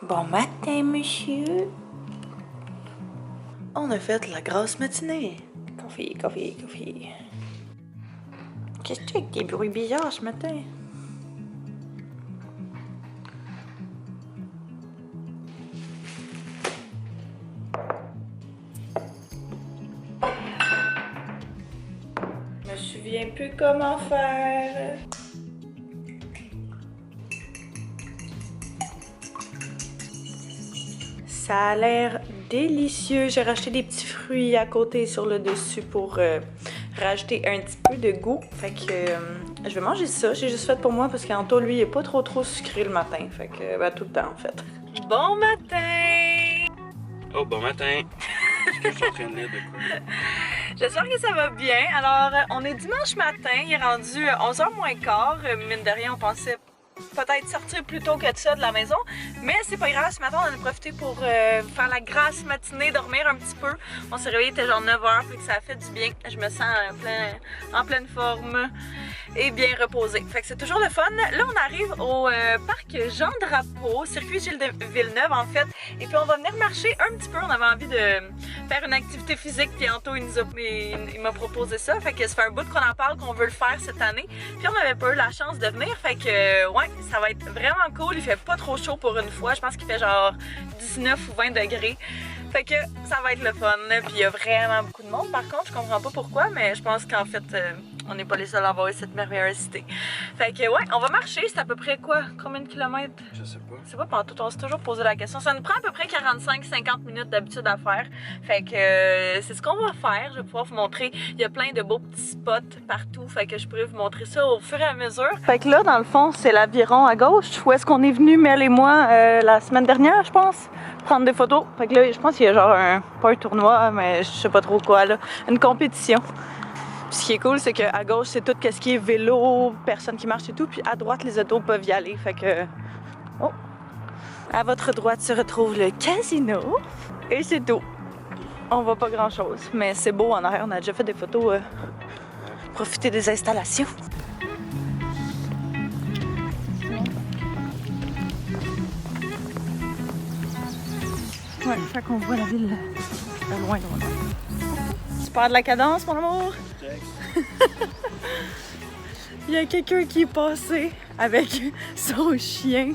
Bon matin, monsieur. On a fait la grasse matinée. Café, café, café. Qu'est-ce que c'est avec des bruits bizarres ce matin? Je me souviens plus comment faire. Ça a l'air délicieux. J'ai racheté des petits fruits à côté sur le dessus pour rajouter un petit peu de goût. Fait que je vais manger ça. J'ai juste fait pour moi parce qu'Anto, lui, il est pas trop sucré le matin. Fait que, tout le temps, en fait. Bon matin! Oh, bon matin! Est-ce que je suis en train de lire de quoi? J'espère que ça va bien. Alors, on est dimanche matin. Il est rendu 11h moins quart. Mine de rien, on pensait peut-être sortir plus tôt que ça de la maison, mais c'est pas grave, ce matin on en a profité pour faire la grasse matinée, dormir un petit peu. On s'est réveillé, il était genre 9h, fait que ça a fait du bien. Je me sens en pleine forme et bien reposée. Fait que c'est toujours le fun. Là on arrive au parc Jean Drapeau, circuit Gilles de Villeneuve en fait, et puis on va venir marcher un petit peu. On avait envie de faire une activité physique, puis Anto il m'a proposé ça, fait que ça fait un bout qu'on en parle, qu'on veut le faire cette année, puis on n'avait pas eu la chance de venir, fait que ouais, ça va être vraiment cool. Il fait pas trop chaud pour une fois. Je pense qu'il fait genre 19 ou 20 degrés. Fait que ça va être le fun. Puis il y a vraiment beaucoup de monde. Par contre, je comprends pas pourquoi, mais je pense qu'en fait, on n'est pas les seuls à avoir eu cette merveilleuse cité. Fait que ouais, on va marcher. C'est à peu près quoi? Combien de kilomètres? Je sais pas. C'est pas pantoute, on s'est toujours posé la question. Ça nous prend à peu près 45-50 minutes d'habitude à faire. Fait que c'est ce qu'on va faire. Je vais pouvoir vous montrer. Il y a plein de beaux petits spots partout. Fait que je pourrais vous montrer ça au fur et à mesure. Fait que là, dans le fond, c'est l'aviron à gauche. Où est-ce qu'on est venu, Mel et moi, la semaine dernière, je pense, prendre des photos. Fait que là, je pense qu'il y a genre pas un tournoi, mais je sais pas trop quoi, là. Une compétition. Puis ce qui est cool, c'est qu'à gauche, c'est tout ce qui est vélo, personnes qui marchent et tout. Puis à droite, les autos peuvent y aller. Fait que... Oh! À votre droite se retrouve le casino. Et c'est tout. On voit pas grand-chose, mais c'est beau en arrière. On a déjà fait des photos. Profiter des installations. Ouais, fait qu'on voit la ville de loin, loin. Tu perds de la cadence, mon amour? Il y a quelqu'un qui est passé avec son chien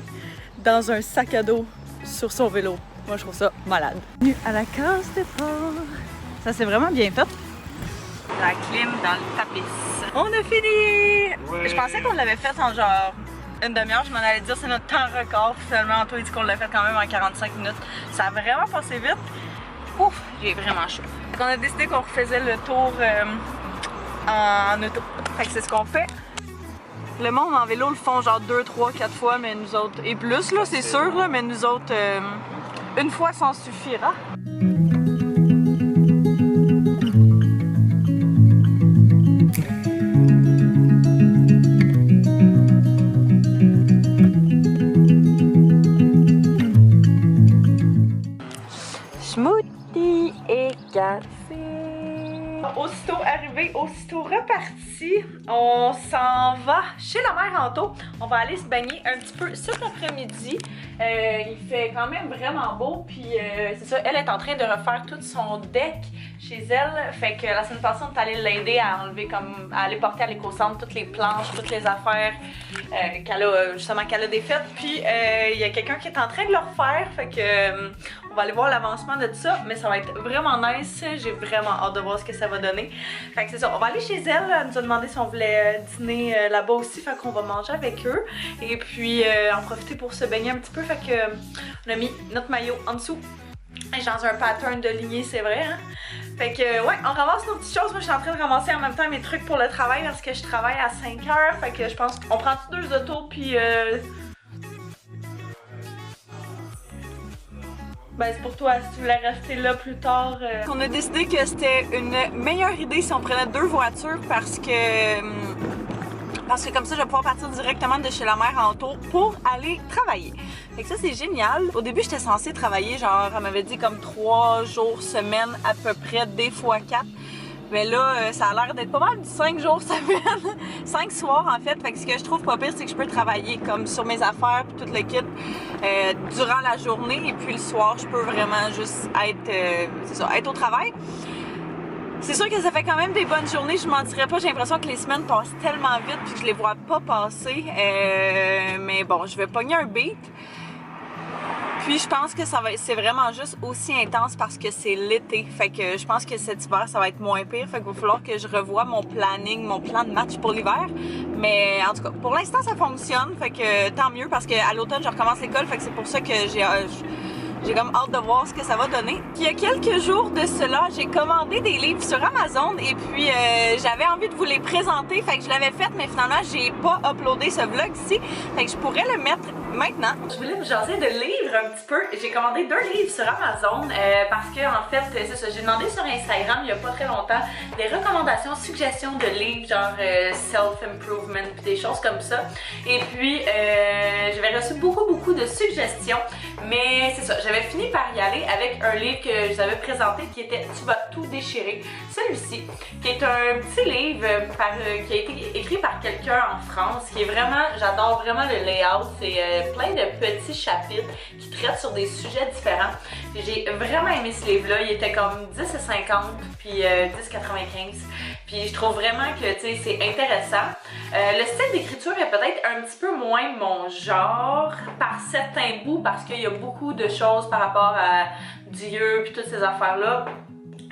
dans un sac à dos sur son vélo. Moi, je trouve ça malade. Bienvenue à la case départ. Ça, c'est vraiment bien fait. La clim dans le tapis. On a fini! Ouais. Je pensais qu'on l'avait fait en genre une demi-heure. Je m'en allais dire c'est notre temps record. Finalement, Anto dit qu'on l'a fait quand même en 45 minutes. Ça a vraiment passé vite. Ouf, j'ai vraiment chaud. On a décidé qu'on refaisait le tour en auto. Fait que c'est ce qu'on fait. Le monde en vélo le font genre 2, 3, 4 fois, mais nous autres, et plus là, c'est sûr, là, mais nous autres, une fois, ça en suffira. Smoothie et café. Aussitôt arrivé, aussitôt reparti, on s'en va chez la mère Anto. On va aller se baigner un petit peu cet après-midi. Il fait quand même vraiment beau, puis c'est ça, elle est en train de refaire tout son deck chez elle. Fait que la semaine passée, on est allé l'aider à enlever à aller porter à l'éco-centre toutes les planches, toutes les affaires qu'elle a défaites. Puis il y a quelqu'un qui est en train de le refaire, fait que on va aller voir l'avancement de tout ça, mais ça va être vraiment nice. J'ai vraiment hâte de voir ce que ça va donner. Fait que c'est ça, on va aller chez elle. Elle nous a demandé si on voulait dîner là-bas aussi, fait qu'on va manger avec eux. Et puis en profiter pour se baigner un petit peu, fait que on a mis notre maillot en dessous. Dans un pattern de lignée, c'est vrai, hein? Fait que, ouais, on ramasse nos petites choses. Moi, je suis en train de ramasser en même temps mes trucs pour le travail parce que je travaille à 5h. Fait que je pense qu'on prend toutes 2 autos, puis ben, c'est pour toi, si tu voulais rester là plus tard. On a décidé que c'était une meilleure idée si on prenait 2 voitures parce que comme ça, je vais pouvoir partir directement de chez la mère Anto pour aller travailler. Fait que ça, c'est génial. Au début, j'étais censée travailler, genre, elle m'avait dit comme 3 jours, semaine, à peu près, des fois 4. Mais là, ça a l'air d'être pas mal du 5 jours semaine, 5 soirs en fait. Fait que ce que je trouve pas pire, c'est que je peux travailler comme sur mes affaires puis tout le kit. durant la journée et puis le soir, je peux vraiment juste être au travail. C'est sûr que ça fait quand même des bonnes journées, je mentirais pas, j'ai l'impression que les semaines passent tellement vite puis que je les vois pas passer. Mais bon, je vais pogner un beat. Puis je pense que c'est vraiment juste aussi intense parce que c'est l'été. Fait que je pense que cet hiver, ça va être moins pire. Fait qu'il va falloir que je revoie mon planning, mon plan de match pour l'hiver. Mais en tout cas, pour l'instant, ça fonctionne. Fait que tant mieux parce qu'à l'automne, je recommence l'école. Fait que c'est pour ça que j'ai comme hâte de voir ce que ça va donner. Il y a quelques jours de cela, j'ai commandé des livres sur Amazon et puis j'avais envie de vous les présenter. Fait que je l'avais fait, mais finalement, j'ai pas uploadé ce vlog-ci. Fait que je pourrais le mettre maintenant. Je voulais vous jaser de livres un petit peu. J'ai commandé 2 livres sur Amazon parce que en fait, c'est ça, j'ai demandé sur Instagram il y a pas très longtemps des recommandations, suggestions de livres genre self-improvement puis des choses comme ça. Et puis j'avais reçu beaucoup de suggestions, mais c'est ça, j'avais fini par y aller avec un livre que je vous avais présenté qui était Tu vas tout déchirer. Celui-ci, qui est un petit livre qui a été écrit par quelqu'un en France, qui est vraiment, j'adore vraiment le layout, c'est plein de petits chapitres qui traitent sur des sujets différents. J'ai vraiment aimé ce livre-là, il était comme 10,50 puis 10,95. Puis je trouve vraiment que c'est intéressant. Le style d'écriture est peut-être un petit peu moins mon genre par certains bouts parce qu'il y a beaucoup de choses par rapport à Dieu puis toutes ces affaires-là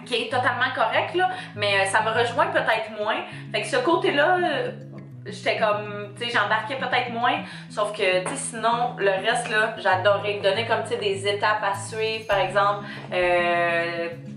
qui est totalement correct là, mais ça me rejoint peut-être moins. Fait que ce côté-là, j'étais comme, tu sais, j'embarquais peut-être moins, sauf que, tu sais, sinon, le reste, là, j'adorais donner comme, tu sais, des étapes à suivre, par exemple,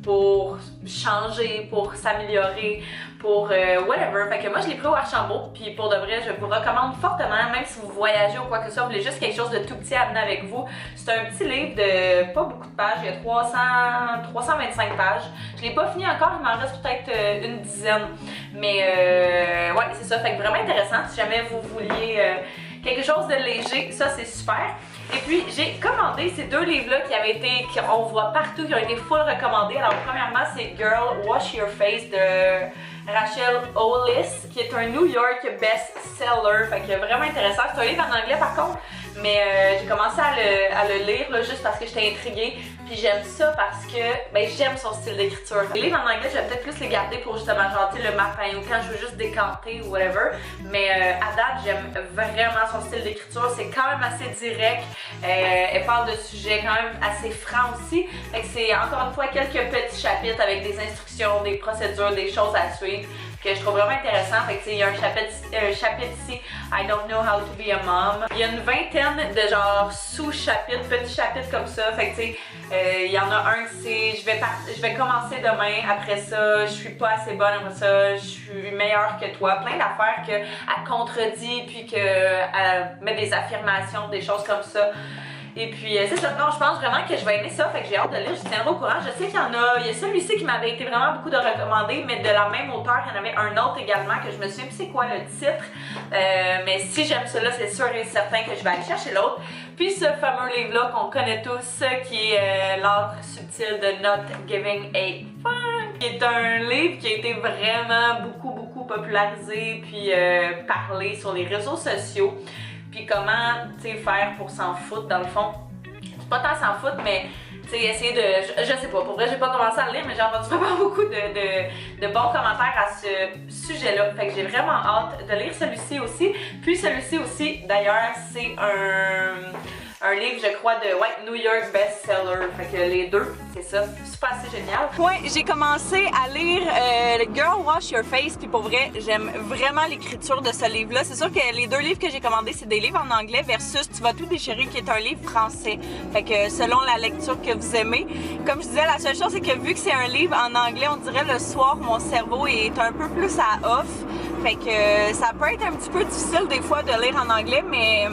pour changer, pour s'améliorer, pour whatever. Fait que moi, je l'ai pris au Archambault, puis pour de vrai, je vous recommande fortement, même si vous voyagez ou quoi que ce soit, vous voulez juste quelque chose de tout petit à amener avec vous. C'est un petit livre de pas beaucoup de pages, il y a 325 pages. Je l'ai pas fini encore, il m'en reste peut-être une dizaine. Mais ouais, c'est ça, fait que vraiment intéressant. Si jamais vous vouliez quelque chose de léger, ça c'est super. Et puis j'ai commandé ces 2 livres-là qu'on voit partout, qui ont été full recommandés. Alors premièrement, c'est Girl Wash Your Face de Rachel Hollis, qui est un New York best-seller. Fait que vraiment intéressant. C'est un livre en anglais par contre, mais j'ai commencé à le lire là, juste parce que j'étais intriguée. Puis j'aime ça parce que j'aime son style d'écriture. Les livres en anglais, je vais peut-être plus les garder pour justement genre le matin ou quand je veux juste décanter ou whatever. Mais à date, j'aime vraiment son style d'écriture. C'est quand même assez direct. Elle parle de sujets quand même assez francs aussi. Fait que c'est encore une fois quelques petits chapitres avec des instructions, des procédures, des choses à suivre que je trouve vraiment intéressant. Fait que il y a un chapitre ici, I don't know how to be a mom. Il y a une vingtaine de genre sous-chapitres, petits chapitres comme ça. Fait que il y en a un c'est je vais commencer demain, après ça, je suis pas assez bonne, après ça, je suis meilleure que toi. Plein d'affaires qu'elle contredit puis qu'elle met des affirmations, des choses comme ça. Et puis c'est ça, non, je pense vraiment que je vais aimer ça, fait que j'ai hâte de lire, je vous tiendrai au courant. Je sais qu'il y en a, il y a celui-ci qui m'avait été vraiment beaucoup de recommandés, mais de la même auteur, il y en avait un autre également que je me souviens plus c'est quoi le titre. Mais si j'aime cela, c'est sûr et certain que je vais aller chercher l'autre. Puis ce fameux livre-là qu'on connaît tous, qui est L'art subtil de Not Giving a Fuck, qui est un livre qui a été vraiment beaucoup popularisé puis parlé sur les réseaux sociaux. Puis comment, tu sais, faire pour s'en foutre dans le fond. C'est pas tant s'en foutre, mais tu sais, essayer de... Je sais pas, pour vrai, j'ai pas commencé à le lire, mais j'ai entendu vraiment beaucoup de bons commentaires à ce sujet-là. Fait que j'ai vraiment hâte de lire celui-ci aussi. Puis celui-ci aussi, d'ailleurs, c'est un livre, je crois, de New York best-seller. Fait que les deux, c'est ça, super assez génial. Ouais, j'ai commencé à lire Girl Wash Your Face, puis pour vrai, j'aime vraiment l'écriture de ce livre-là. C'est sûr que les 2 livres que j'ai commandés, c'est des livres en anglais versus Tu vas tout déchirer, qui est un livre français. Fait que selon la lecture que vous aimez. Comme je disais, la seule chose, c'est que vu que c'est un livre en anglais, on dirait le soir, mon cerveau est un peu plus à off. Fait que ça peut être un petit peu difficile des fois de lire en anglais, mais...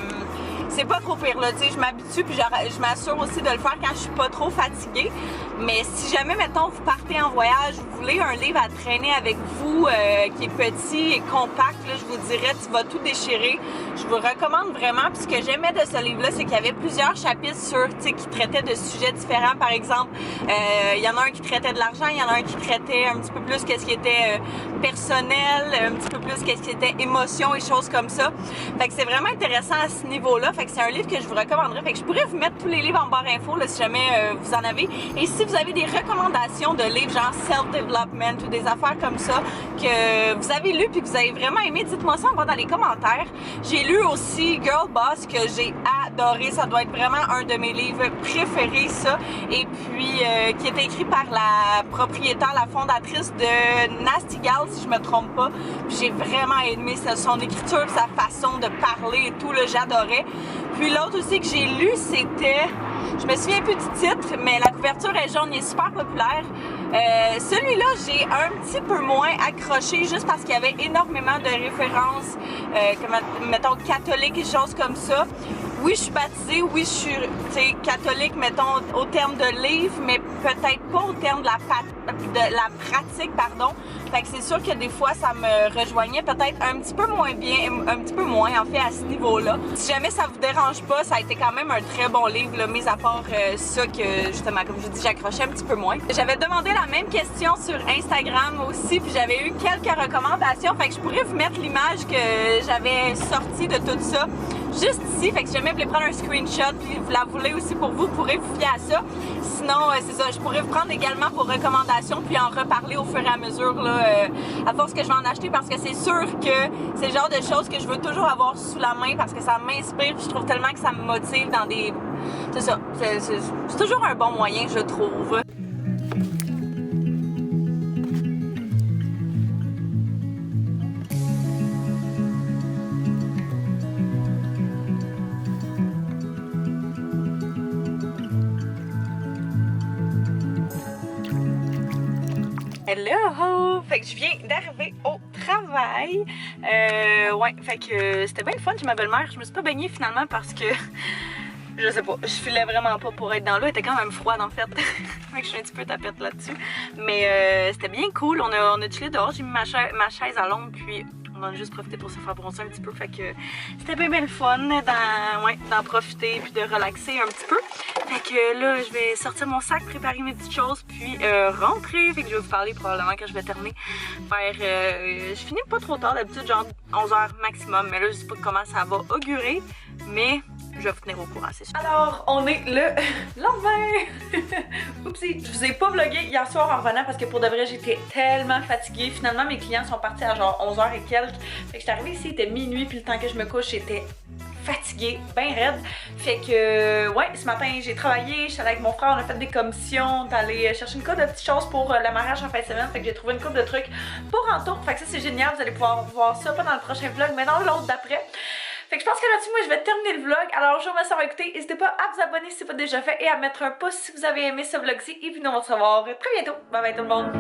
c'est pas trop pire là, tu sais, je m'habitue puis je m'assure aussi de le faire quand je suis pas trop fatiguée. Mais si jamais, mettons, vous partez en voyage, vous voulez un livre à traîner avec vous qui est petit et compact, là, je vous dirais, Tu vas tout déchirer. Je vous recommande vraiment. Puis ce que j'aimais de ce livre-là, c'est qu'il y avait plusieurs chapitres qui traitaient de sujets différents. Par exemple, il y en a un qui traitait de l'argent, il y en a un qui traitait un petit peu plus qu'est-ce qui était personnel, un petit peu plus qu'est-ce qui était émotion et choses comme ça. Fait que c'est vraiment intéressant à ce niveau-là. fait que c'est un livre que je vous recommanderais. Fait que je pourrais vous mettre tous les livres en barre info là, si jamais vous en avez. Et si vous avez des recommandations de livres genre self-development ou des affaires comme ça que vous avez lu puis que vous avez vraiment aimé, dites-moi ça en bas dans les commentaires. J'ai lu aussi Girl Boss que j'ai adoré. Ça doit être vraiment un de mes livres préférés, ça. Et puis, qui est écrit par la propriétaire, la fondatrice de Nasty Gal, si je me trompe pas. Puis j'ai vraiment aimé son écriture, sa façon de parler et tout, là, j'adorais. Puis l'autre aussi que j'ai lu, c'était... Je me souviens plus du titre, mais la couverture est jaune, il est super populaire. Celui-là, j'ai un petit peu moins accroché juste parce qu'il y avait énormément de références, comme mettons catholiques et choses comme ça. Oui, je suis baptisée, oui, je suis catholique, mettons, au terme de livre, mais peut-être pas au terme de la pratique, pardon. Fait que c'est sûr que des fois, ça me rejoignait peut-être un petit peu moins bien, un petit peu moins, en fait, à ce niveau-là. Si jamais ça vous dérange pas, ça a été quand même un très bon livre, là, mis à part ça que, justement, comme je vous dis, j'accrochais un petit peu moins. J'avais demandé la même question sur Instagram aussi, puis j'avais eu quelques recommandations. Fait que je pourrais vous mettre l'image que j'avais sortie de tout ça juste ici. Fait que si jamais vous voulez prendre un screenshot puis vous la voulez aussi pour vous pourrez vous fier à ça. Sinon, c'est ça, je pourrais vous prendre également pour recommandations puis en reparler au fur et à mesure là, à force que je vais en acheter parce que c'est sûr que c'est le genre de choses que je veux toujours avoir sous la main parce que ça m'inspire puis je trouve tellement que ça me motive dans des... C'est ça, c'est toujours un bon moyen, je trouve. Hello! Fait que je viens d'arriver au travail. Ouais, fait que c'était bien le fun chez ma belle-mère. Je me suis pas baignée finalement parce que je sais pas, je filais vraiment pas pour être dans l'eau. Elle était quand même froide en fait. Fait que je suis un petit peu tapette là-dessus. Mais c'était bien cool. On a chillé dehors. J'ai mis ma chaise à l'ombre puis on en a juste profité pour se faire bronzer un petit peu. Fait que c'était bien le fun d'en profiter puis de relaxer un petit peu. Fait que là, je vais sortir mon sac, préparer mes petites choses, puis rentrer. Fait que je vais vous parler probablement quand je vais terminer vers... je finis pas trop tard, d'habitude genre 11h maximum. Mais là, je sais pas comment ça va augurer, mais je vais vous tenir au courant, c'est sûr. Alors, on est le lendemain! Oupsie! Je vous ai pas vlogué hier soir en revenant parce que pour de vrai, j'étais tellement fatiguée. Finalement, mes clients sont partis à genre 11h et quelques. Fait que j'étais arrivée ici, il était minuit, puis le temps que je me couche, j'étais fatiguée, bien raide. Fait que, ouais, ce matin, j'ai travaillé, j'étais allée avec mon frère, on a fait des commissions, d'aller chercher une couple de petites choses pour le mariage en fin de semaine. Fait que j'ai trouvé une couple de trucs pour retour. Fait que ça, c'est génial, vous allez pouvoir voir ça, pas dans le prochain vlog, mais dans l'autre d'après. Fait que je pense que là-dessus, moi, je vais terminer le vlog. Alors, je vous remercie d'avoir écouté. N'hésitez pas à vous abonner si ce n'est pas déjà fait et à mettre un pouce si vous avez aimé ce vlog-ci. Et puis, nous, on va se revoir très bientôt. Bye bye tout le monde!